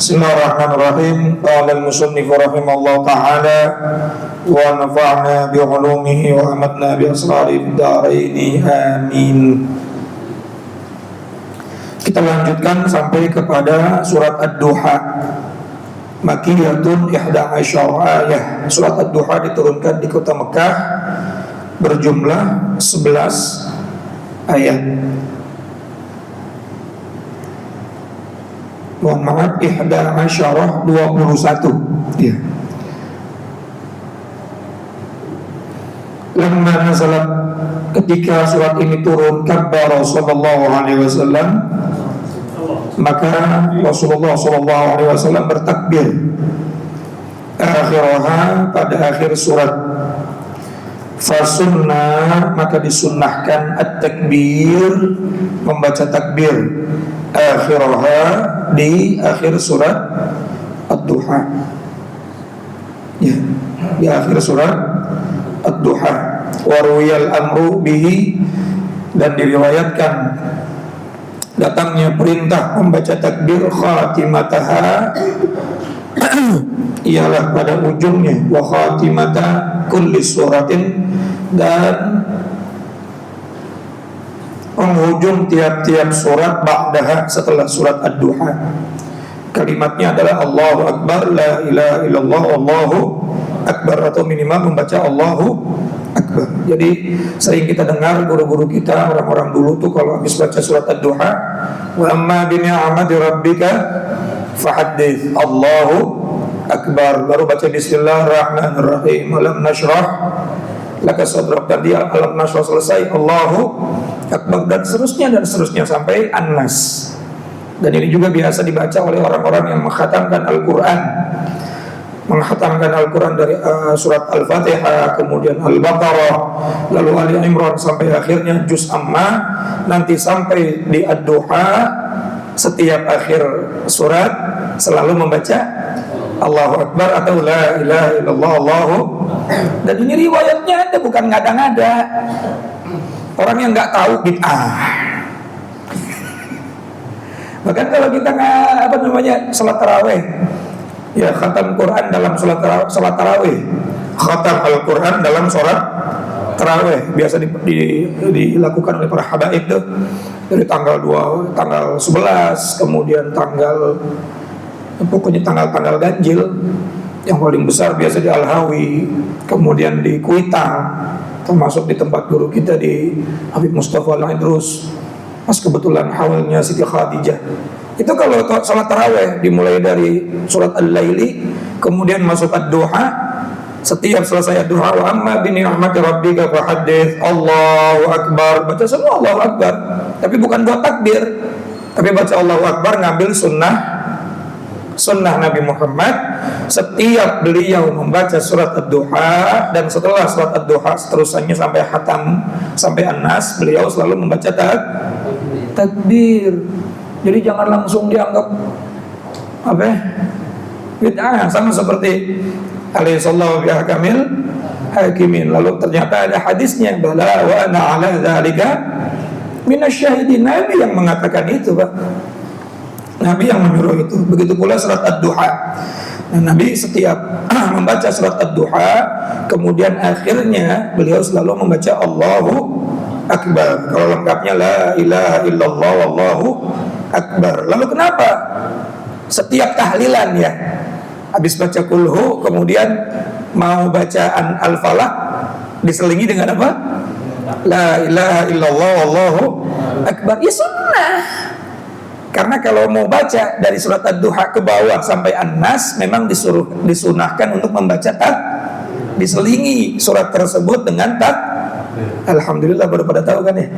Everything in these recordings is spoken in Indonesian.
Bismillahirrahmanirrahim. Qala al-musannif rahimahullah ta'ala wa nafa'na bi 'ulumihi wa amatna bi asrari fid dharain. Amin. Kita lanjutkan sampai kepada surat Ad-Duha. Makkiyatun 11 ayah. Surat Ad-Duha diturunkan di kota Mekah, berjumlah 11 ayat. Mohon maaf, 11 21. Ya. Lamma nazalat, ketika surat ini turun, kabbara sallallahu alaihi wasallam, maka Rasulullah sallallahu alaihi wasallam bertakbir. Akhiraha, pada akhir surat. Fasunnah, maka disunnahkan at-takbir, membaca takbir. Akhiraha, di akhir surat Ad-Duha. Ya, di akhir surat Ad-Duha. Wa ruwiyal amru bihi, dan diriwayatkan datangnya perintah membaca takbir. Khatimataha, ialah pada ujungnya. Wa khatimata kulli suratin, dan penghujung tiap-tiap surat ba'daha, setelah surat Ad-Duha. Kalimatnya adalah Allahu Akbar, la ilaha illallah, Allahu Akbar, atau minimal membaca Allahu Akbar. Jadi sering kita dengar guru-guru kita, orang-orang dulu tuh kalau habis baca surat Ad-Duha, wa amma bi ni'mati rabbika fahaddits, Allahu Akbar, baru baca Bismillahirrahmanirrahim, alam nashrah laka sadrak, dan dia alam nashrah selesai, Allahu Akbar, dan seterusnya sampai An-Nas. Dan ini juga biasa dibaca oleh orang-orang yang mengkhatamkan Al-Quran, dari surat Al-Fatihah, kemudian Al-Baqarah, lalu Ali Imran sampai akhirnya Juz Amma. Nanti sampai di Ad-Duha, setiap akhir surat selalu membaca Allahu Akbar atau la ilaha illallah, Allahu. Dan ini riwayatnya ada, bukan ngada-ngada. Orang yang nggak tahu bid'ah. Bahkan kalau kita salat tarawih, ya khatam Quran dalam salat tarawih, khatam Al-Quran dalam salat tarawih biasa dilakukan oleh para habaib itu dari tanggal 11, kemudian pokoknya tanggal ganjil. Yang paling besar biasa di Al-Hawi, kemudian di Kuitang, termasuk di tempat guru kita di Habib Mustafa Al-Idrus, pas kebetulan hawalnya Siti Khadijah. Itu kalau salat tarawih dimulai dari surat Al-Laili, kemudian masuk Ad-Duha. Setiap selesai Ad-Duha, wa amma bi ni'mati rabbika fahaddits, Allahu Akbar, baca semua Allahu Akbar, tapi bukan buat takbir, tapi baca Allahu Akbar ngambil sunnah Nabi Muhammad. Setiap beliau membaca surat Ad-Duha, dan setelah surat Ad-Duha seterusnya sampai khatam, sampai An-Nas, beliau selalu membaca takbir. Jadi jangan langsung dianggap bid'ah, sama seperti alaihi sallallahu bi ahkamil hakimin. Lalu ternyata ada hadisnya, bala wa ana ala dzalika minasyahidin. Nabi yang mengatakan itu, Pak. Nabi yang menyuruh itu. Begitu pula surat Ad-Duha. Nah, Nabi setiap membaca surat Ad-Duha, kemudian akhirnya beliau selalu membaca Allahu Akbar. Kalau lengkapnya la ilaha illallah, wallahu Akbar. Lalu kenapa setiap tahlilan, ya, habis baca kulhu, kemudian mau bacaan Al-Falaq diselingi dengan apa? La ilaha illallah, wallahu Akbar. Ya sunnah. Karena kalau mau baca dari surat Ad-Duha ke bawah sampai An-Nas, memang disunahkan untuk membaca diselingi surat tersebut dengan Alhamdulillah. Baru pada tahu kan ya?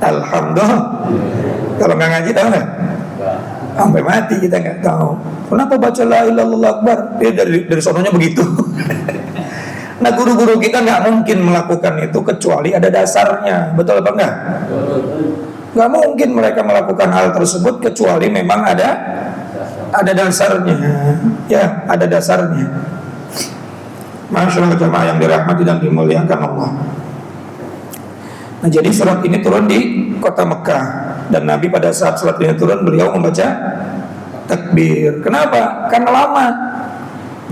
Alhamdulillah. Kalau nggak ngaji tahu nggak? Sampai mati kita nggak tahu. Kenapa baca la ilaha illallah akbar? Dari sononya begitu. Nah, guru-guru kita nggak mungkin melakukan itu kecuali ada dasarnya. Betul apa enggak? Nggak mungkin mereka melakukan hal tersebut kecuali memang ada dasarnya. Ya, ada dasarnya. Masyaallah jemaah yang dirahmati dan dimuliakan Allah. Nah, jadi surat ini turun di kota Mekah, dan Nabi pada saat surat ini turun beliau membaca takbir. Kenapa? Karena lama.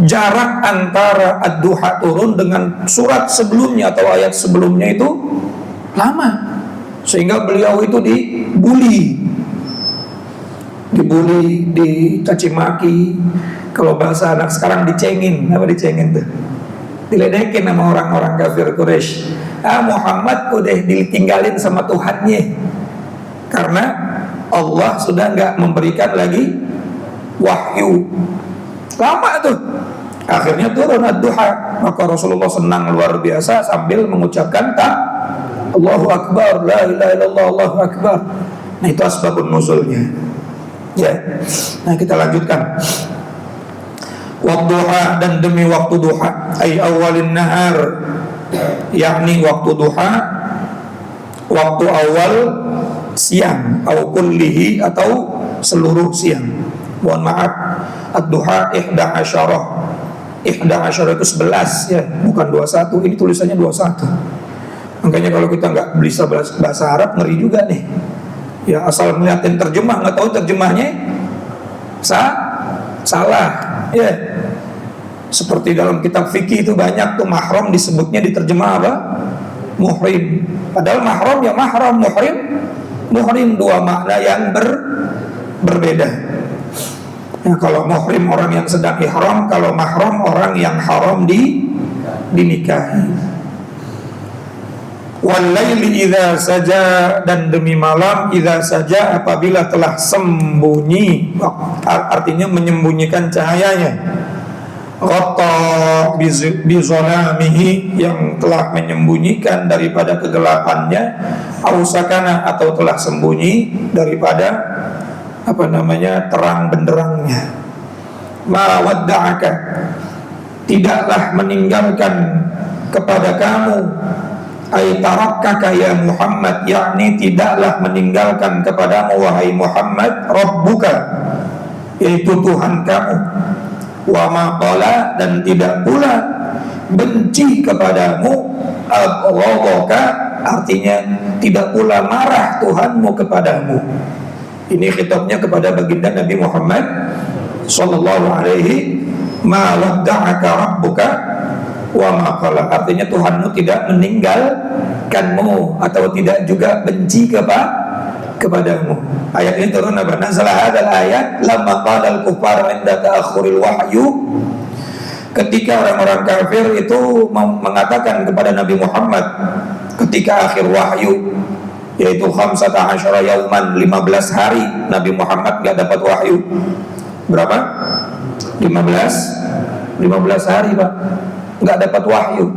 Jarak antara ad-duha turun dengan surat sebelumnya atau ayat sebelumnya itu lama, sehingga beliau itu dibully, dicaci maki. Kalau bahasa anak sekarang dicengin. Apa dicengin tuh? Diledekin sama orang-orang kafir Quraisy. Muhammad udah ditinggalin sama Tuhannya, karena Allah sudah nggak memberikan lagi wahyu. Lama tuh. Akhirnya turun ad-duha. Maka Rasulullah senang luar biasa sambil mengucapkan Allahu Akbar, la ilaha illallah, Allahu Akbar. Nah, itu asbabun nuzulnya. Ya. Nah, kita lanjutkan. Wadduha, dan demi waktu duha, ay awalin nahar, yakni waktu duha, waktu awal siang, atau kullihi, atau seluruh siang. Mohon maaf, ad-duha 11. 11 itu 11 ya, bukan 21. Ini tulisannya 21. Makanya kalau kita nggak bisa bahasa Arab, ngeri juga nih. Ya, asal ngeliatin terjemah, nggak tahu terjemahnya salah. Ya, seperti dalam kitab fikih itu banyak tuh mahram disebutnya diterjemah apa? Muhrim. Padahal mahram ya mahram, muhrim dua makna yang berbeda. Ya, kalau muhrim orang yang sedang ihram, kalau mahram orang yang haram dinikahi. Walaili idza saja, dan demi malam idza saja, apabila telah sembunyi, artinya menyembunyikan cahayanya. Ghatta bizalamihi, yang telah menyembunyikan daripada kegelapannya. Ausakana, atau telah sembunyi daripada terang benderangnya. Ma wadda'aka, tidaklah meninggalkan kepada kamu, ay tarakkaka ya Muhammad, yakni tidaklah meninggalkan kepadamu wahai Muhammad, rabbuka, yaitu Tuhan kamu. Wa ma qala, dan tidak pula benci kepadamu, abghadaka, artinya tidak pula marah Tuhanmu kepadamu. Ini khitabnya kepada baginda Nabi Muhammad sallallahu alaihi ma wadda'aka rabbuka wa ma qala, artinya Tuhanmu tidak meninggalkanmu atau tidak juga benci kepadamu. Ayat ini turun apa? Nazala hadzal ayat lamma qala al-kuffar 'inda ta'akhuril wahyu, ketika orang-orang kafir itu mengatakan kepada Nabi Muhammad ketika akhir wahyu, yaitu 15 yauman, 15 hari Nabi Muhammad gak dapat wahyu. Berapa? 15 hari Pak, gak dapat wahyu.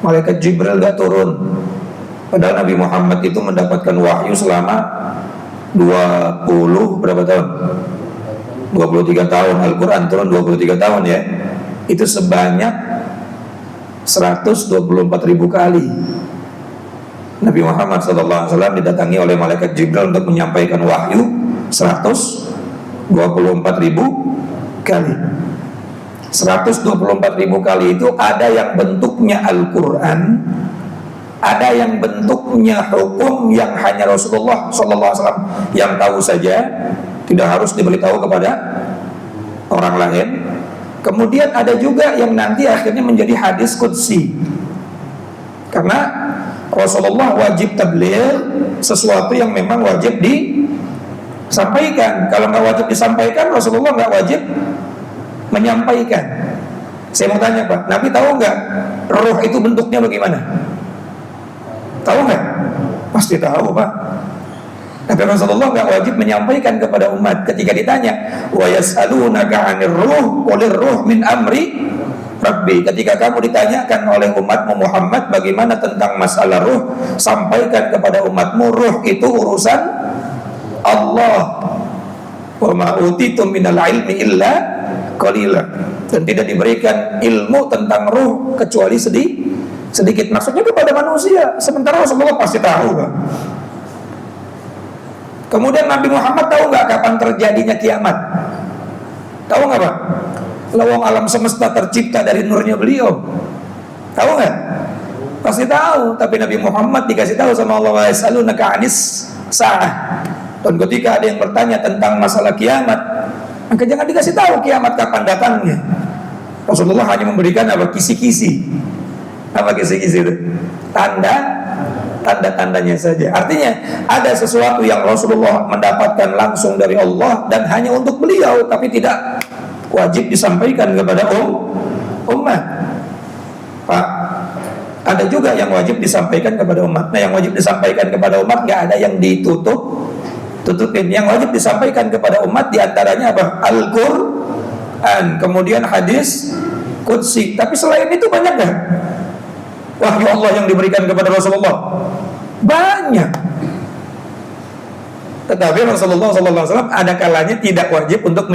Malaikat Jibril gak turun. Padahal Nabi Muhammad itu mendapatkan wahyu selama 20 berapa tahun? 23 tahun. Al-Quran turun 23 tahun ya. Itu sebanyak 124.000 kali Nabi Muhammad SAW didatangi oleh malaikat Jibril untuk menyampaikan wahyu 124.000 kali. 124.000 kali itu ada yang bentuknya Al-Quran, ada yang bentuknya hukum yang hanya Rasulullah SAW yang tahu saja, tidak harus diberitahu kepada orang lain. Kemudian ada juga yang nanti akhirnya menjadi hadis qudsi, karena Rasulullah wajib tabligh sesuatu yang memang wajib disampaikan. Kalau nggak wajib disampaikan, Rasulullah nggak wajib menyampaikan. Saya mau tanya Pak, Nabi tahu nggak roh itu bentuknya bagaimana? Tahu nggak? Pasti tahu Pak. Tapi Rasulullah nggak wajib menyampaikan kepada umat. Ketika ditanya, wa yas'alunaka 'anir ruh, qulir ruh min amri Rabbi, ketika kamu ditanyakan oleh umatmu Muhammad bagaimana tentang masalah ruh, sampaikan kepada umatmu, ruh itu urusan Allah. Wa ma utitum minal ilmi illa qalila, dan tidak diberikan ilmu tentang ruh kecuali sedikit. Maksudnya kepada manusia, sementara Rasulullah pasti tahu kan? Kemudian Nabi Muhammad tahu nggak kapan terjadinya kiamat? Tahu nggak Pak? Lawang alam semesta tercipta dari nurnya beliau. Tahu nggak? Pasti tahu. Tapi Nabi Muhammad dikasih tahu sama Allah, wa yasalunaka 'anis sa'ah. Dan ketika ada yang bertanya tentang masalah kiamat, Maka jangan dikasih tahu kiamat kapan datangnya. Rasulullah hanya memberikan apa? Kisi-kisi. Apa kisi-kisi itu? Tanda-tandanya saja. Artinya ada sesuatu yang Rasulullah mendapatkan langsung dari Allah dan hanya untuk beliau, tapi tidak wajib disampaikan kepada umat. Pak, ada juga yang wajib disampaikan kepada umat. Nah, yang wajib disampaikan kepada umat nggak ada yang tutupin. Yang wajib disampaikan kepada umat diantaranya apa? Al-Quran, kemudian hadis Qudsi. Tapi selain itu banyak gak wahyu Allah yang diberikan kepada Rasulullah? Banyak. Tetapi Rasulullah SAW ada kalanya tidak wajib untuk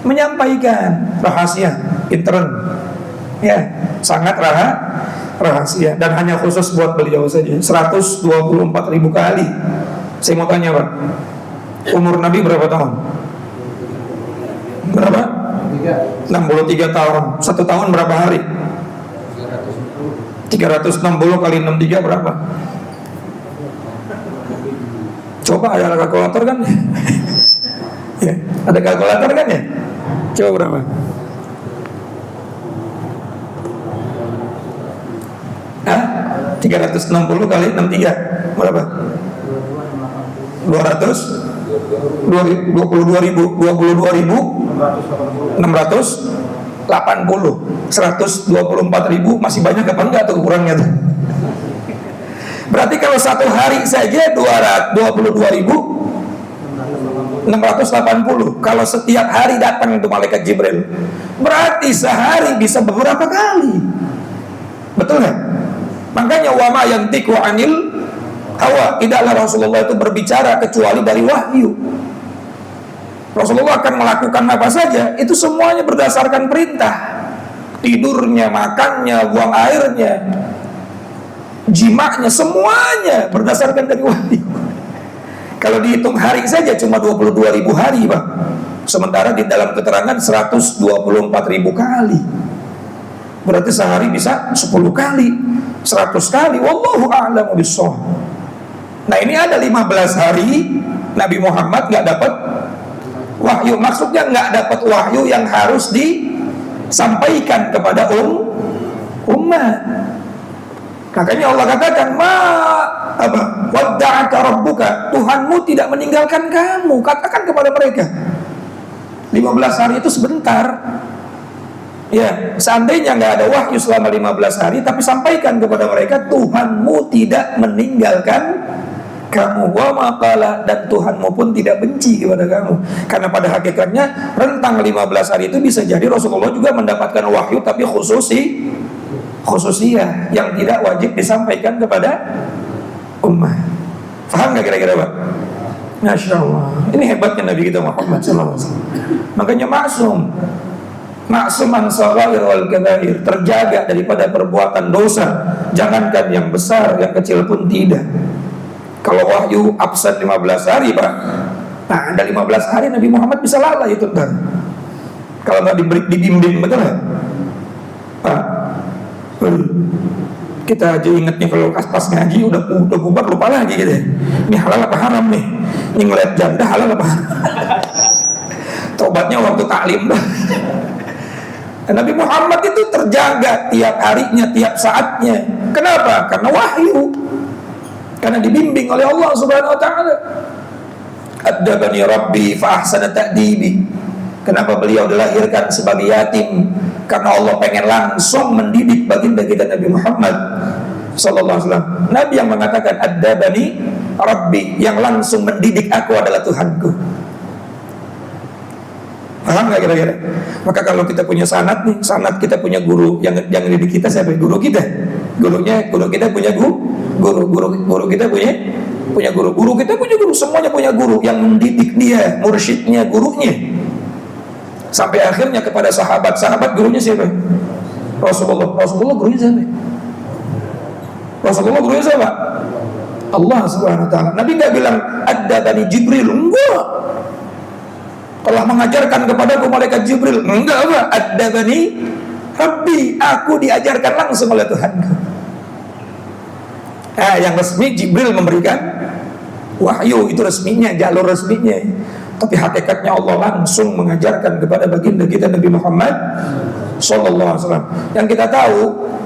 menyampaikan rahasia intern. Ya, sangat rahasia dan hanya khusus buat beliau saja. 124.000 kali. Saya mau tanya, Pak, umur Nabi berapa tahun? Berapa? 63 tahun. 1 tahun berapa hari? 360 kali 63 berapa? Coba ada kalkulator kan? Ya, ada kalkulator kan ya? Coba berapa? Hah? 360 kali 63 berapa? 22.680 124.000 masih banyak apa enggak tuh kurangnya tuh? Berarti kalau satu hari saja 22.680. Kalau setiap hari datang itu malaikat Jibril, berarti sehari bisa beberapa kali. Betul nggak? Makanya wa ma yantiqu anil hawa, tidaklah Rasulullah itu berbicara kecuali dari wahyu. Rasulullah akan melakukan apa saja itu semuanya berdasarkan perintah. Tidurnya, makannya, buang airnya, jimaknya, semuanya berdasarkan dari wahyu. Kalau dihitung hari saja cuma 22.000 hari, Pak. Sementara di dalam keterangan 124.000 kali. Berarti sehari bisa 10 kali, 100 kali. Wallahu a'lamu bishawab. Nah, ini ada 15 hari Nabi Muhammad nggak dapat wahyu. Maksudnya nggak dapat wahyu yang harus disampaikan kepada umat. Makanya Allah katakan, wadda'aka rabbuka, Tuhanmu tidak meninggalkan kamu. Katakan kepada mereka, 15 hari itu sebentar. Ya, seandainya nggak ada wahyu selama 15 hari, tapi sampaikan kepada mereka, Tuhanmu tidak meninggalkan kamu, wa maqala, dan Tuhanmu pun tidak benci kepada kamu. Karena pada hakikatnya rentang 15 hari itu bisa jadi Rasulullah juga mendapatkan wahyu, tapi khususiyah yang tidak wajib disampaikan kepada umat. Faham nggak kira-kira, Pak? Masya Allah, ini hebatnya Nabi kita Muhammad SAW. Makanya maksum an shaghair wal kabair, terjaga daripada perbuatan dosa, jangankan yang besar, yang kecil pun tidak. Kalau wahyu absen 15 hari, Pak, nah ada 15 hari Nabi Muhammad bisa lalai itu ntar. Kalau nggak dibimbing, betul nggak, Pak? Kita aja ingetnya kalau pas ngaji udah bubar lupa lagi gitu. Ini halal apa haram nih? Ini ngeliat janda halal apa haram? Tobatnya waktu taklim dah. Nabi Muhammad itu terjaga tiap harinya, tiap saatnya. Kenapa? Karena wahyu. Karena dibimbing oleh Allah Subhanahu wa taala. Addabani Rabbi fa ahsana ta'dibi. Kenapa beliau dilahirkan sebagai yatim? Karena Allah pengen langsung mendidik baginda kita Nabi Muhammad sallallahu alaihi wasallam. Nabi yang mengatakan addabani Rabbi, yang langsung mendidik aku adalah Tuhanku. Paham nggak kira-kira? Maka kalau kita punya sanad nih, sanad kita punya guru yang didik kita siapa? Guru kita. Guru kita punya guru kita punya guru kita punya guru, semuanya punya guru yang mendidik dia, mursyidnya, gurunya. Sampai akhirnya kepada sahabat gurunya siapa? Rasulullah gurunya siapa? Rasulullah gurunya siapa? Allah Subhanahu wa taala. Nabi nggak bilang addabani Jibril, enggak. Telah mengajarkan kepadaku malaikat Jibril, enggak, apa? Addabani Rabbi, aku diajarkan langsung oleh Tuhanku. Yang resmi Jibril memberikan wahyu, itu resminya, jalur resminya. Tapi hakikatnya Allah langsung mengajarkan kepada baginda kita Nabi Muhammad sallallahu alaihi wasallam. Yang kita tahu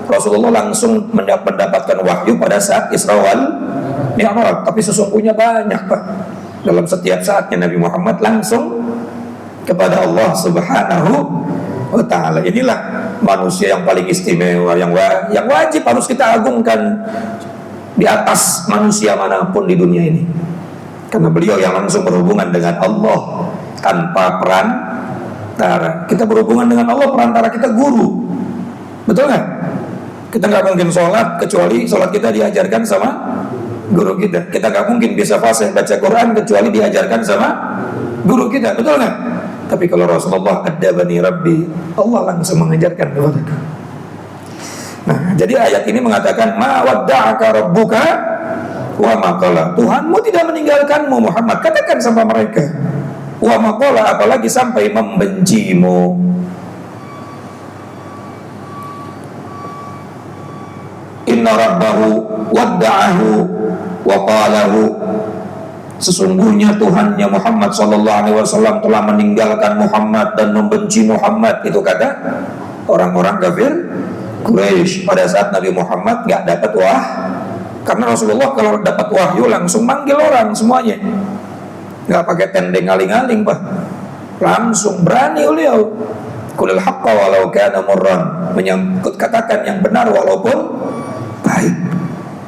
Rasulullah langsung mendapatkan wahyu pada saat Isra wal Mi'raj, tapi sesungguhnya banyak Pak. Dalam setiap saatnya Nabi Muhammad langsung kepada Allah Subhanahu wa taala. Inilah manusia yang paling istimewa, yang wajib harus kita agungkan di atas manusia manapun di dunia ini. Karena beliau yang langsung berhubungan dengan Allah tanpa perantara. Kita berhubungan dengan Allah, perantara kita guru. Betul nggak? Kita nggak mungkin sholat kecuali sholat kita diajarkan sama guru kita. Kita nggak mungkin bisa fasih baca Quran kecuali diajarkan sama guru kita. Betul nggak? Tapi kalau Rasulullah adabani Rabbi, Allah langsung mengajarkan kepada kita. Nah, jadi ayat ini mengatakan ma wadda'aka rabbuka wa maqala. Tuhanmu tidak meninggalkanmu Muhammad. Katakan sama mereka. Wa maqala, apalagi sampai membencimu. Inna rabbahu wadda'ahu wa qalahu. Sesungguhnya Tuhannya Muhammad sallallahu alaihi wasallam telah meninggalkan Muhammad dan membenci Muhammad. Itu kata orang-orang kafir Quraisy pada saat Nabi Muhammad nggak dapat karena Rasulullah kalau dapat wahyu langsung manggil orang semuanya, nggak pakai tendeng aling-aling Pak, langsung berani beliau. Qulil haqqa walau kana murran, menyangkut katakan yang benar walaupun pahit.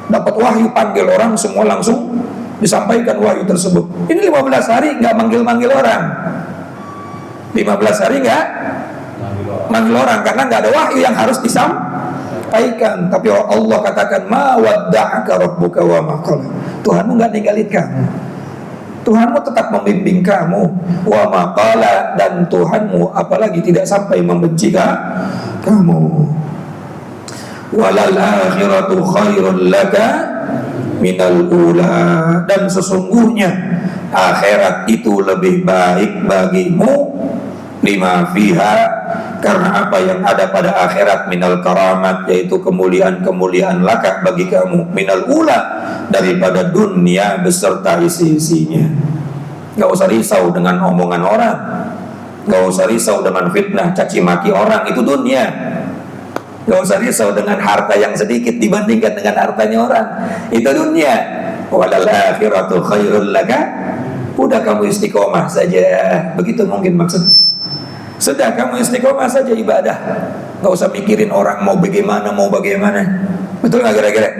Dapat wahyu panggil orang semua langsung disampaikan wahyu tersebut. Ini 15 hari nggak manggil-manggil orang, 15 hari nggak manggil orang karena nggak ada wahyu yang harus disampaikan. Tapi Allah katakan ma wadda'aka rabbuka wa ma qala. Tuhanmu nggak ninggalin kamu, Tuhanmu tetap membimbing kamu, wa ma qala, dan Tuhanmu apalagi tidak sampai membenci kamu. Walal akhiratu khairul laka minal ula, dan sesungguhnya akhirat itu lebih baik bagimu, lima fiha, karena apa yang ada pada akhirat, minal karamat, yaitu kemuliaan-kemuliaan laka bagi kamu, minal ula, daripada dunia beserta isi-isinya. Gak usah risau dengan omongan orang, gak usah risau dengan fitnah caci maki orang, itu dunia. Gak usah risau dengan harta yang sedikit dibandingkan dengan hartanya orang, itu dunia. Walal akhiratu khairul laka, udah kamu istiqomah saja, begitu mungkin maksudnya. Sudah kamu istiqomah saja ibadah, gak usah mikirin orang mau bagaimana. Betul gak kira-kira?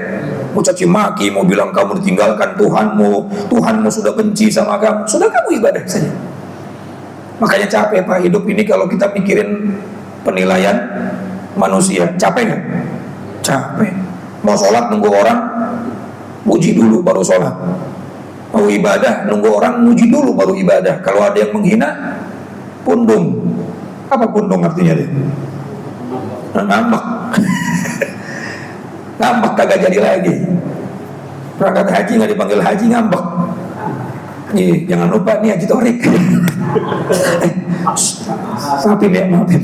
Mau caci maki, mau bilang kamu ditinggalkan Tuhanmu sudah benci sama kamu, sudah kamu ibadah saja. Makanya capek Pak hidup ini kalau kita mikirin penilaian manusia. Capek gak? Capek. Mau sholat nunggu orang puji dulu baru sholat, mau ibadah nunggu orang muji dulu baru ibadah. Kalau ada yang menghina, pundung. Apa pundung artinya dia? Ngambek. Ngambek kagak jadi lagi. Berangkat haji nggak dipanggil haji, ngambek. Nih, jangan lupa nih Haji Torik. Maafin.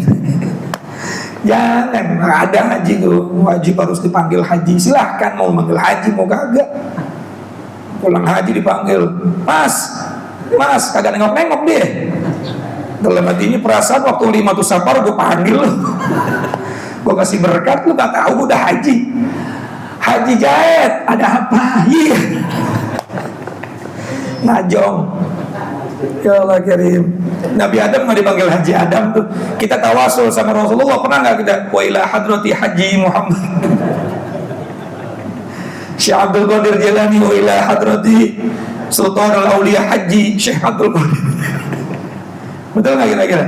Jangan, ada haji tuh, wajib harus dipanggil haji. Silahkan mau manggil haji mau kagak. Pulang haji dipanggil, Mas, kagak nengok-nengok dia. Dalam hatinya perasaan waktu 5 Safar gue panggil lu, gue kasih berkat, lu gak tahu gue udah haji jahit, ada apa? Iya, najong. Ya Allah karim. Nabi Adam nggak dipanggil Haji Adam tuh. Kita tawasul sama Rasulullah, pernah nggak kita? Wa ila hadrati Haji Muhammad. Syekh Abdul Qadir Jilani, wa ila hadrati Sultanul Auliya Haji Syekh Abdul Qadir. Betul nggak kira-kira?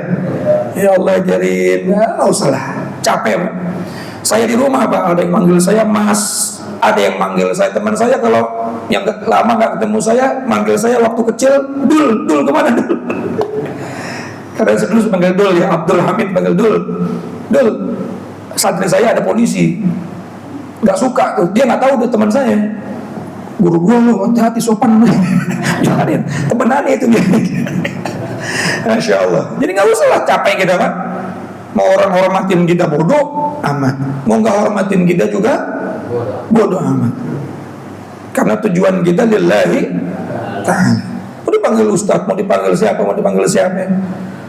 Ya Allah karim. Ya usah lah, capek Pak. Saya di rumah Pak, ada yang manggil saya Mas, ada yang manggil saya teman saya, kalau yang lama nggak ketemu saya, manggil saya waktu kecil Dul kemana Dul? Karena sebelum panggil Dul ya, Abdul Hamid panggil Dul. Santri saya ada polisi, nggak suka tuh, dia nggak tahu tuh teman saya. Guru gua lu hati-hati sopan, jangan temenan itu dia. Masya Allah. Jadi nggak usah lah capek kita Pak. Mau orang hormatin kita bodoh amat, mau nggak hormatin kita juga bodoh amat. Karena tujuan kita lillahi ta'ala. Udah panggil ustadz, mau dipanggil siapa,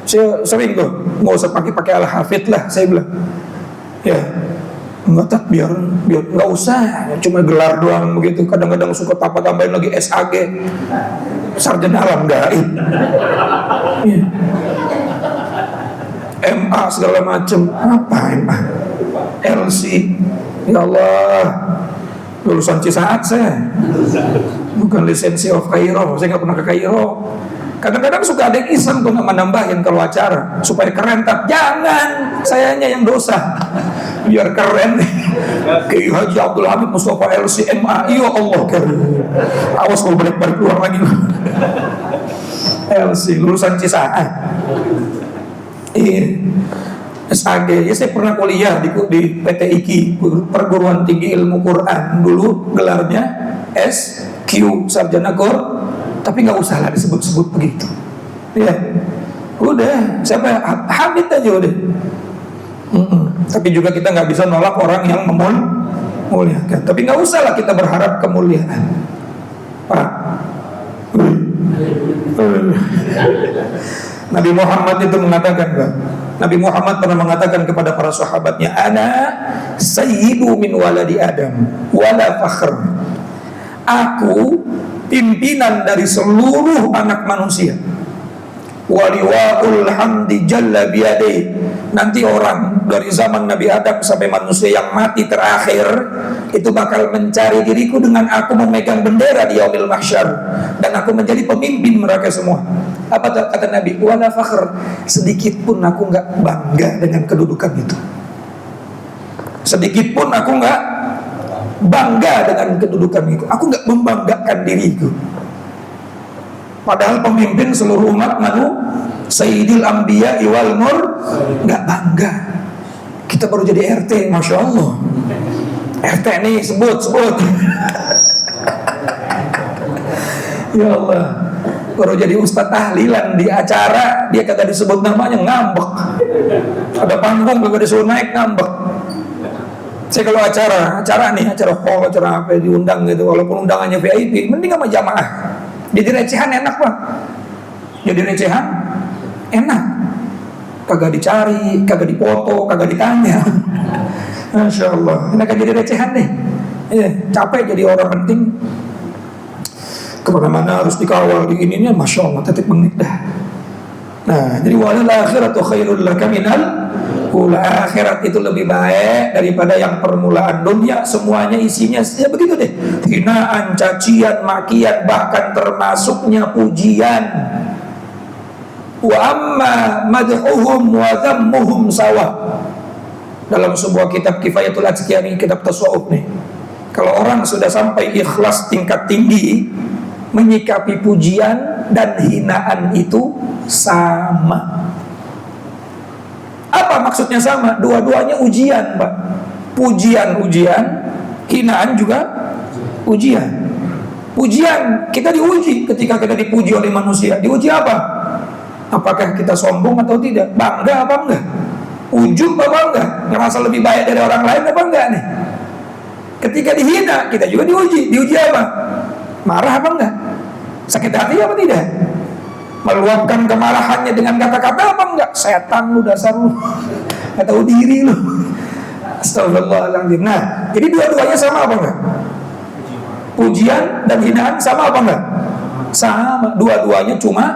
saya sering tuh, nggak usah pakai al-hafidh lah, saya bilang ya nggak tak, biar nggak usah, cuma gelar doang begitu. Kadang-kadang suka tambahin lagi SAG, sarjana alam gaib, ya. MA segala macem. Apa MA? LC, ya Allah, lulusan Cisaat saya, bukan lisensi of Kairo, saya nggak pernah ke Kairo. Kadang-kadang suka ada yang iseng tuh nambahin kalau acara supaya keren, tak jangan, sayanya yang dosa biar keren. Kiai Haji Abdul Hamid Mustafa LCMA, ya Allah keren, awas kalau balik-balik keluar lagi. LC lulusan Cisaat, SAG. Ya saya pernah kuliah di PT IKI, Perguruan Tinggi Ilmu Quran, dulu gelarnya SQ, sarjana Quran. Tapi nggak usah lah disebut-sebut begitu, ya udah, siapa Hamid aja udah. Tapi juga kita nggak bisa nolak orang yang memuliakan. Tapi nggak usah lah kita berharap kemuliaan, Pak. Nabi Muhammad itu mengatakan, Nabi Muhammad pernah mengatakan kepada para sahabatnya, ana sayyidu min waladi Adam wala fakhr. Aku pimpinan dari seluruh anak manusia. Waliwaul hamdi jalla biyadih. Nanti orang dari zaman Nabi Adam sampai manusia yang mati terakhir itu bakal mencari diriku dengan aku memegang bendera di yaumil mahsyar, dan aku menjadi pemimpin mereka semua. Apa kata Nabi? Wala fakhr. Sedikit pun aku nggak bangga dengan kedudukan itu. Sedikit pun aku nggak bangga dengan kedudukan itu. Aku nggak membanggakan diriku. Padahal pemimpin seluruh umat Sayyidil Anbiya wal Nur, nggak bangga. Kita baru jadi RT, Masya Allah. RT nih sebut. Ya Allah, baru jadi ustadz tahlilan di acara, dia kagak disebut namanya, ngambek. Ada panggung kagak disuruh naik, ngambek. Saya kalau acara hall, acara apa diundang gitu, walaupun undangannya VIP, mending sama jamaah. Jadi recehan enak, Pak. Jadi recehan enak. Kagak dicari, kagak dipoto, kagak ditanya. Masya Allah, enak jadi recehan deh. Capek jadi orang penting. Kemana-mana harus dikawal di ininya, Masya Allah, tetek bengit dah. Nah, jadi walal akhiratu khairul laka minal ula. Akhirat itu lebih baik daripada yang permulaan dunia. Semuanya isinya ya begitu deh, hinaan, cacian, makian, bahkan termasuknya pujian. Wa amma madhuhum wa dhammuhum sawa. Dalam sebuah kitab Kifayatul Azkiyani, kitab tasawuf nih, kalau orang sudah sampai ikhlas tingkat tinggi, menyikapi pujian dan hinaan itu sama. Apa maksudnya sama? Dua-duanya ujian, Pak. Pujian, hinaan juga ujian. Pujian, kita diuji ketika kita dipuji oleh manusia. Diuji apa? Apakah kita sombong atau tidak? Bangga apa enggak? Ujub apa enggak? Ngerasa lebih baik dari orang lain apa enggak nih? Ketika dihina, kita juga diuji. Diuji apa? Marah apa enggak? Sakit hati apa tidak? Meluapkan kemarahannya dengan kata-kata apa enggak? Setan lu, dasar lu, nggak tahu diri lu. Astagfirullahaladzim. Nah, jadi dua-duanya sama apa enggak? Pujian dan hinaan sama apa enggak? Sama. Dua-duanya cuma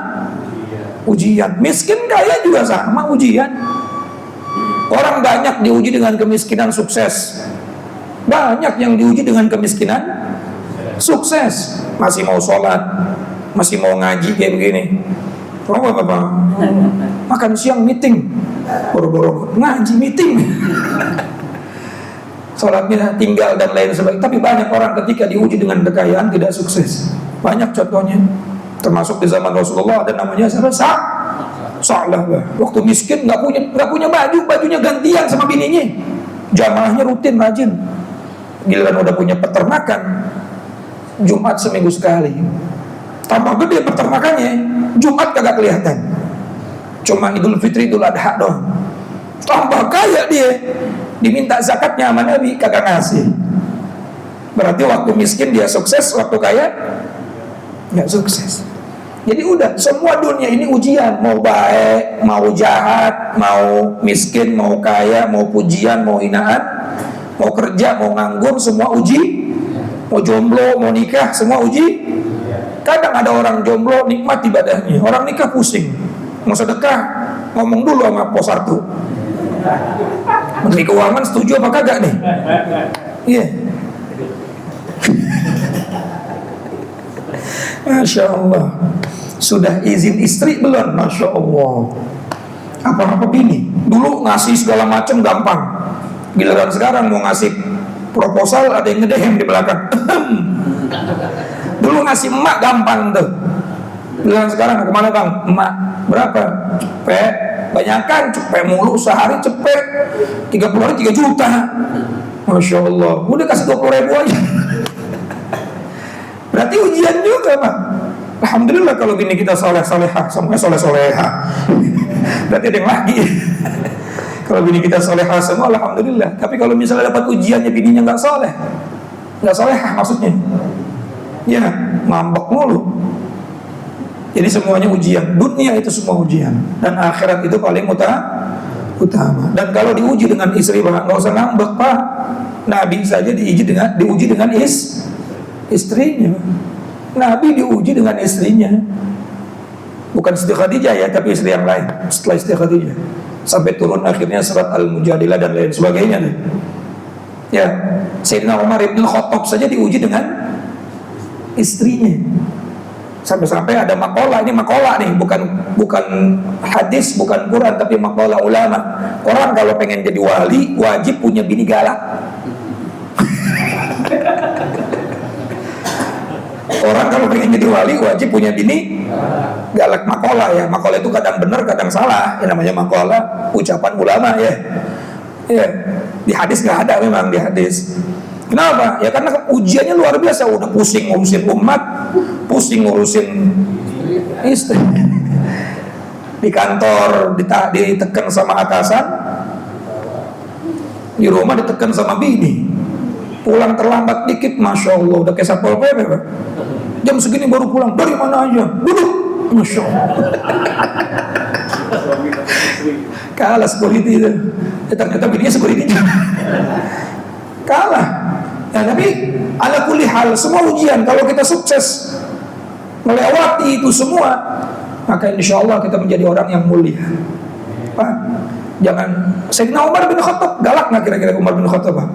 ujian. Miskin kaya juga sama ujian. Orang banyak diuji dengan kemiskinan sukses. Banyak yang diuji dengan kemiskinan sukses. Masih mau sholat, masih mau ngaji kayak begini. Kalau apa? Makan siang meeting, boro-boro ngaji meeting. Sholatnya tinggal dan lain sebagainya. Tapi banyak orang ketika diuji dengan kekayaan tidak sukses. Banyak contohnya. Termasuk di zaman Rasulullah ada namanya siapa? Sa'lah. Waktu miskin nggak punya baju, bajunya gantian sama bininya. Jamaahnya rutin rajin. Giliran udah punya peternakan, Jumat seminggu sekali. Tambah gede peternakannya, Jumat kagak kelihatan. Cuma Idul Fitri, Idul Adha doang. Tambah kaya dia, diminta zakatnya sama Nabi, kagak ngasih. Berarti waktu miskin dia sukses, waktu kaya nggak sukses. Jadi udah, semua dunia ini ujian. Mau baik, mau jahat, mau miskin, mau kaya, mau pujian, mau hinaan, mau kerja, mau nganggur, semua uji. Mau jomblo, mau nikah, semua uji. Kadang ada orang jomblo nikmat ibadahnya, orang nikah pusing. Mau sedekah, ngomong dulu sama pos 1. Menteri Keuangan setuju apa kagak nih? Iya. Masya Allah. Sudah izin istri belum? Masya Allah. Apa-apa bini. Dulu ngasih segala macam gampang. Giliran sekarang mau ngasih proposal ada yang ngedehem di belakang. Dulu ngasih emak gampang tuh. Giliran sekarang kemana bang? Emak berapa? Cepet. Banyakan cepet mulu, sehari cepet 30 hari 3 juta. Masya Allah. Udah kasih 20 ribu aja. Berarti ujian juga Pak. Alhamdulillah kalau gini kita soleh-solehah, semuanya soleh-solehah. Berarti ada yang lagi. Kalau bini kita solehah semua, alhamdulillah. Tapi kalau misalnya dapat ujiannya bininya nggak soleh, nggak solehah maksudnya, ya ngambek mulu. Jadi semuanya ujian. Dunia itu semua ujian, dan akhirat itu paling utama. Dan kalau diuji dengan istri Pak, nggak usah ngambek Pak. Nabi saja diuji dengan istrinya. Nabi diuji dengan istrinya. Bukan Siti Khadijah ya, tapi istri yang lain setelah Siti Khadijah. Sampai turun akhirnya surat Al-Mujadilah dan lain sebagainya. Ya, Sayyidina Umar ibn Khattab saja diuji dengan istrinya. Sampai-sampai ada makalah, ini makalah nih, bukan hadis, bukan Quran, tapi makalah ulama. Orang kalau pengen jadi wali wajib punya bini galak. Orang kalau pengen jadi wali wajib punya bini galak. Makalah ya, makalah itu kadang benar kadang salah. Yang namanya makalah ucapan ulama ya. Ya, di hadis nggak ada memang di hadis. Kenapa? Ya karena ujiannya luar biasa. Udah pusing ngurusin umat, pusing ngurusin istri. Di kantor ditekan sama atasan, di rumah ditekan sama bini. Pulang terlambat dikit, Masya Allah, udah kayak Satpol PP Pak. Jam segini baru pulang, dari mana aja? Duduk, Masya Allah. Kalah security itu. Ternyata bininya security juga. Kalah. Ya, tapi ala kulli hal, semua ujian. Kalau kita sukses melewati itu semua, maka insya Allah kita menjadi orang yang mulia. Pak, jangan. Sayyidina Umar bin Khattab galak nggak kira-kira Umar bin Khattab Pak?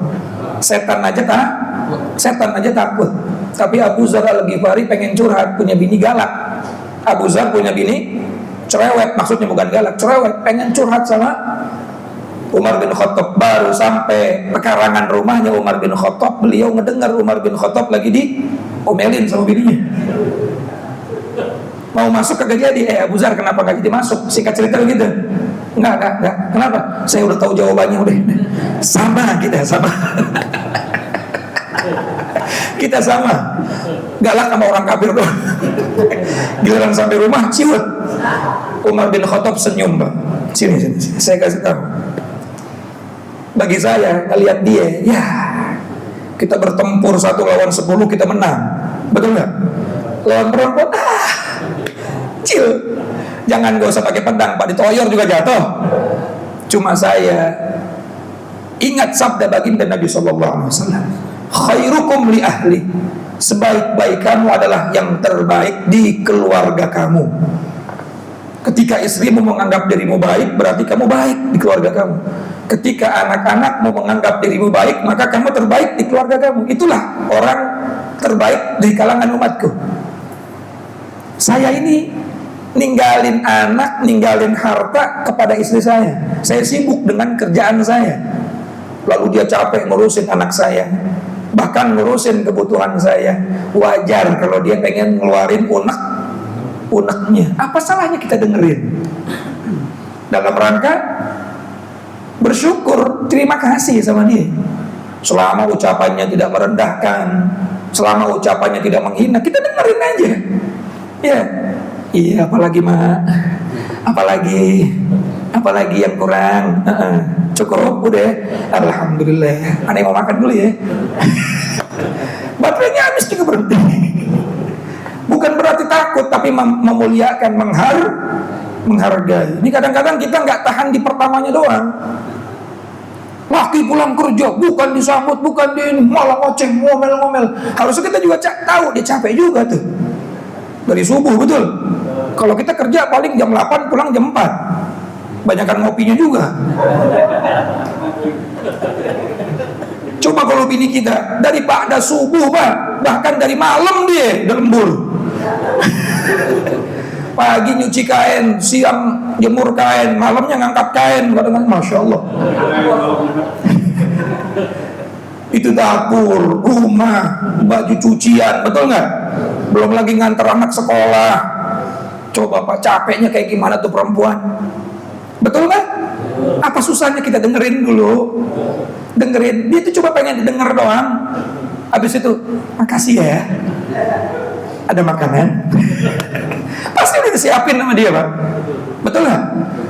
Setan aja takut. Tapi Abu Zar Al-Ghifari pengen curhat, punya bini galak. Abu Zar punya bini cerewet, maksudnya bukan galak, cerewet, pengen curhat sama Umar bin Khattab. Baru sampai pekarangan rumahnya Umar bin Khattab, beliau ngedengar Umar bin Khattab lagi diomelin sama bininya. Mau masuk kagak jadi. Abu Zar kenapa gak jadi masuk? Singkat cerita begitu. Enggak. Kenapa? Saya udah tahu jawabannya udah. Sama. Kita sama. Galak sama orang kafir doang. Giliran sampai rumah ciut. Umar bin Khattab senyum, Pak. Sini. Saya kasih tahu. Bagi saya ngelihat dia, ya kita bertempur 1 lawan 10 kita menang. Betul nggak? Lawan perempuan, kecil. Jangan gak usah pakai pedang, Pak, ditoyor juga jatuh. Cuma saya ingat sabda baginda Nabi SAW, khairukum li ahli, sebaik-baik kamu adalah yang terbaik di keluarga kamu. Ketika istrimu menganggap dirimu baik, berarti kamu baik di keluarga kamu. Ketika anak-anakmu menganggap dirimu baik, maka kamu terbaik di keluarga kamu. Itulah orang terbaik di kalangan umatku. Saya ini ninggalin anak, ninggalin harta kepada istri saya. Saya sibuk dengan kerjaan saya. Lalu dia capek ngurusin anak saya, bahkan ngurusin kebutuhan saya. Wajar kalau dia pengen ngeluarin uneknya. Apa salahnya kita dengerin? Dalam rangka bersyukur, terima kasih sama dia. Selama ucapannya tidak merendahkan, selama ucapannya tidak menghina, kita dengerin aja. Ya, iya, apalagi mak, apalagi yang kurang. Cukup, udah. Alhamdulillah. Aneh mau makan dulu ya. Baterainya habis juga berhenti. Bukan berarti takut, tapi memuliakan, menghargai. Ini kadang-kadang kita nggak tahan di pertamanya doang. Laki pulang kerja, bukan disambut, bukan di ini, malah ngoceh, ngomel-ngomel. Harusnya kita juga tahu dia capek juga tuh. Dari subuh, betul. Kalau kita kerja paling jam 8, pulang jam 4. Banyakan ngopinya juga. Coba kalau bini kita dari pada subuh, Pak, bahkan dari malam dia udah lembur. Pagi nyuci kain, siang jemur kain, malamnya ngangkat kain, kadang-kadang Masya Allah. Itu dapur, rumah, baju cucian, betul nggak? Belum lagi nganter anak sekolah. Coba Pak, capeknya kayak gimana tuh perempuan? Betul nggak? Apa susahnya kita dengerin dulu? Dengerin, dia tuh cuma pengen didengar doang. Habis itu, makasih ya, ada makanan. Pasti udah disiapin sama dia, Pak. Betul nggak?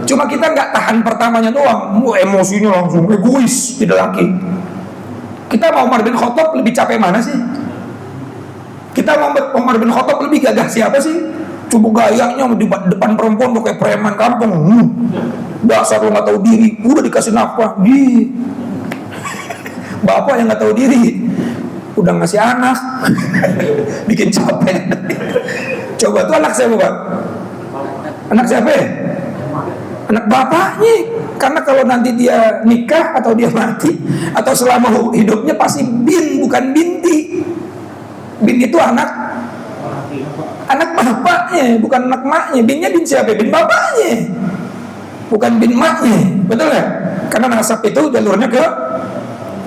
Cuma kita nggak tahan pertamanya doang. Emosinya langsung egois, tidak laki. Kita mau Umar bin Khattab lebih capek mana sih? Kita mau Umar bin Khattab lebih gagah siapa sih? Coba gayanya di depan perempuan kayak preman kampung. Dasar lo nggak tahu diri, udah dikasih nafkah. Bapak yang nggak tahu diri, udah ngasih anak, bikin capek. Coba tuh anak siapa, Pak? Anak siapa? Anak bapaknya. Karena kalau nanti dia nikah atau dia mati atau selama hidupnya pasti bin, bukan binti. Bin itu anak bapaknya, bukan anak maknya. Binnya bin siapa? Bin bapaknya, bukan bin maknya. Betul nggak? Karena nasab itu jalurnya ke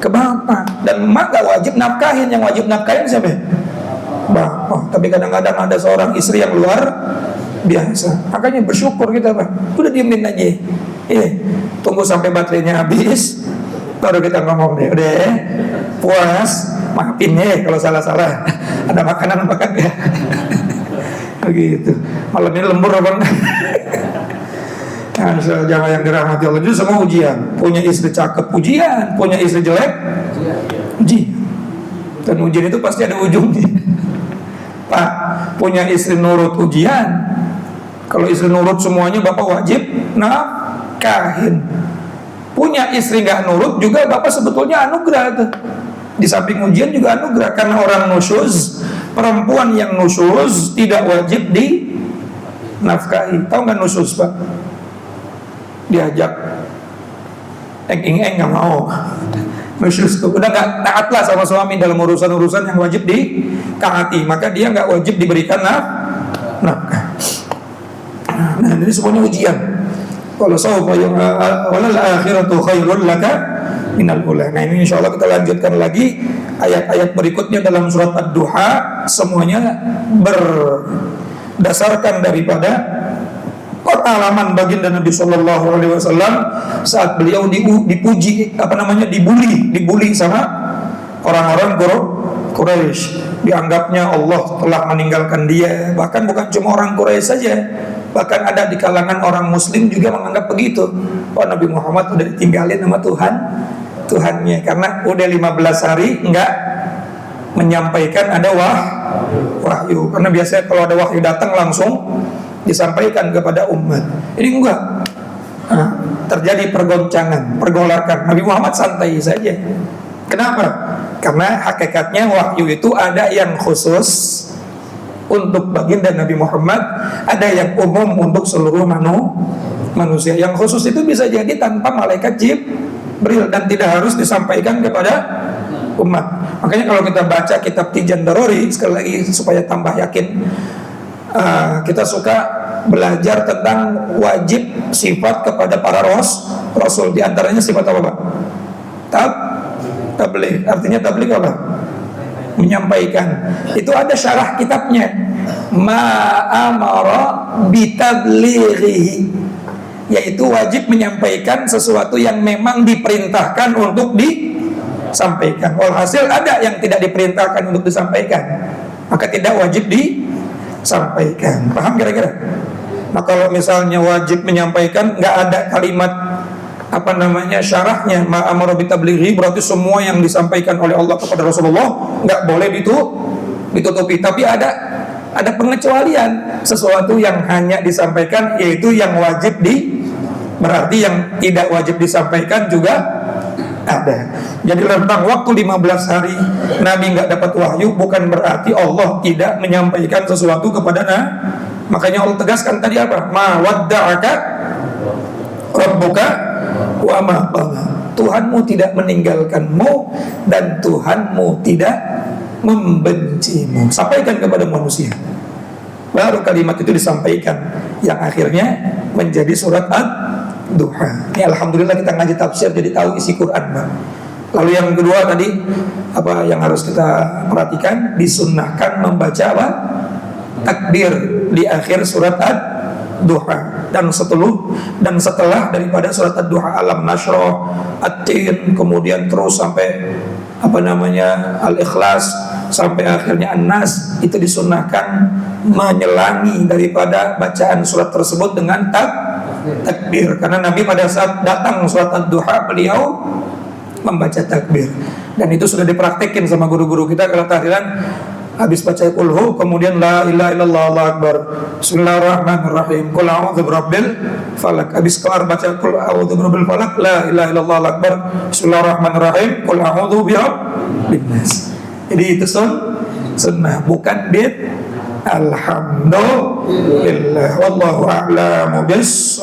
bapak, dan emak gak wajib nafkahin. Yang wajib nafkahin siapa? Bapak. Tapi kadang-kadang ada seorang istri yang luar biasa. Makanya bersyukur kita, Pak. Udah diemin aja. Tunggu sampai baterainya habis, baru kita ngomong deh. Udah puas, maafin ya kalau salah-salah. Ada makanan apa kagak? Begitu. Malam ini lembur apa enggak? Jamaah yang dirahmati Allah, itu semua ujian. Punya istri cakep ujian, punya istri jelek ujian. Dan ujian itu pasti ada ujungnya. Pak, punya istri nurut ujian. Kalau istri nurut semuanya Bapak wajib nafkahin. Punya istri nggak nurut juga Bapak sebetulnya anugerah tuh. Di samping ujian juga anugerah, karena orang nusyuz, perempuan yang nusyuz tidak wajib dinafkahi. Tahu nggak nusyuz, Pak? Diajak eng nggak mau. Nusyuz tuh udah nggak taat lah sama suami dalam urusan-urusan yang wajib ditaati, maka dia nggak wajib diberikan nafkah. Nah, ini semuanya ujian. Kalau sawfa walal akhiratu khairul laka minal ula. Nah, ini insyaallah kita lanjutkan lagi ayat-ayat berikutnya dalam surat Ad-Duha, semuanya berdasarkan daripada pengalaman baginda Nabi Shallallahu Alaihi Wasallam saat beliau dipuji, dibully sama orang-orang Quraisy. Dianggapnya Allah telah meninggalkan dia. Bahkan bukan cuma orang Quraisy saja, bahkan ada di kalangan orang Muslim juga menganggap begitu. Oh, Nabi Muhammad udah ditinggalin sama Tuhannya, karena udah 15 hari enggak menyampaikan ada wahyu. Karena biasanya kalau ada wahyu datang langsung disampaikan kepada umat. Ini enggak. Terjadi pergoncangan, pergolakan. Nabi Muhammad santai saja. Kenapa? Karena hakikatnya wahyu itu ada yang khusus untuk baginda Nabi Muhammad, ada yang umum untuk seluruh manusia. Yang khusus itu bisa jadi tanpa malaikat Jibril dan tidak harus disampaikan kepada umat. Makanya kalau kita baca kitab Tijan Daruri, sekali lagi supaya tambah yakin, kita suka belajar tentang wajib sifat kepada para rasul. Di antaranya sifat apa, Pak? Tabligh. Artinya tabligh apa? Menyampaikan. Itu ada syarah kitabnya. Ma'amara bitablighihi, yaitu wajib menyampaikan sesuatu yang memang diperintahkan untuk disampaikan. Walhasil ada yang tidak diperintahkan untuk disampaikan, maka tidak wajib disampaikan. Paham kira-kira? Nah, kalau misalnya wajib menyampaikan, nggak ada kalimat syarahnya ma'amara bitablighi, berarti semua yang disampaikan oleh Allah kepada Rasulullah nggak boleh ditutupi. Tapi ada ada pengecualian, sesuatu yang hanya disampaikan yaitu yang wajib berarti yang tidak wajib disampaikan juga ada. Jadi rentang waktu 15 hari Nabi nggak dapat wahyu bukan berarti Allah tidak menyampaikan sesuatu kepada Nabi. Makanya Allah tegaskan tadi apa? Ma wadda'aka rabbuka wa ma qala. Tuhanmu tidak meninggalkanmu dan Tuhanmu tidak membencimu. Sampaikan kepada manusia. Baru kalimat itu disampaikan yang akhirnya menjadi surat Ad-Duha. Ini alhamdulillah kita ngaji tafsir jadi tahu isi Quran, Bang. Lalu yang kedua tadi apa yang harus kita perhatikan, disunnahkan membaca apa? Takbir di akhir surat Ad-Duha dan setelah daripada surat Ad-Duha, Alam Nashrah, At-Tin, kemudian terus sampai Al-Ikhlas sampai akhirnya An-Nas, itu disunnahkan menyelangi daripada bacaan surat tersebut dengan takbir. Karena Nabi pada saat datang surat Ad-Duha beliau membaca takbir, dan itu sudah dipraktekin sama guru-guru kita kalau tahlilan. Habis baca kulhu, kemudian la ilaha illallah, Allahu akbar, bismillahirrahmanirrahim, qul a'udzu birabbil falaq. Habis kelar baca qul a'udzu birabbil falaq, la ilaha illallah, Allahu akbar, bismillahirrahmanirrahim, qul a'udzu birabbin nas. Jadi itu sunnah, bukan bid. Alhamdulillah, wallahu a'lamu bis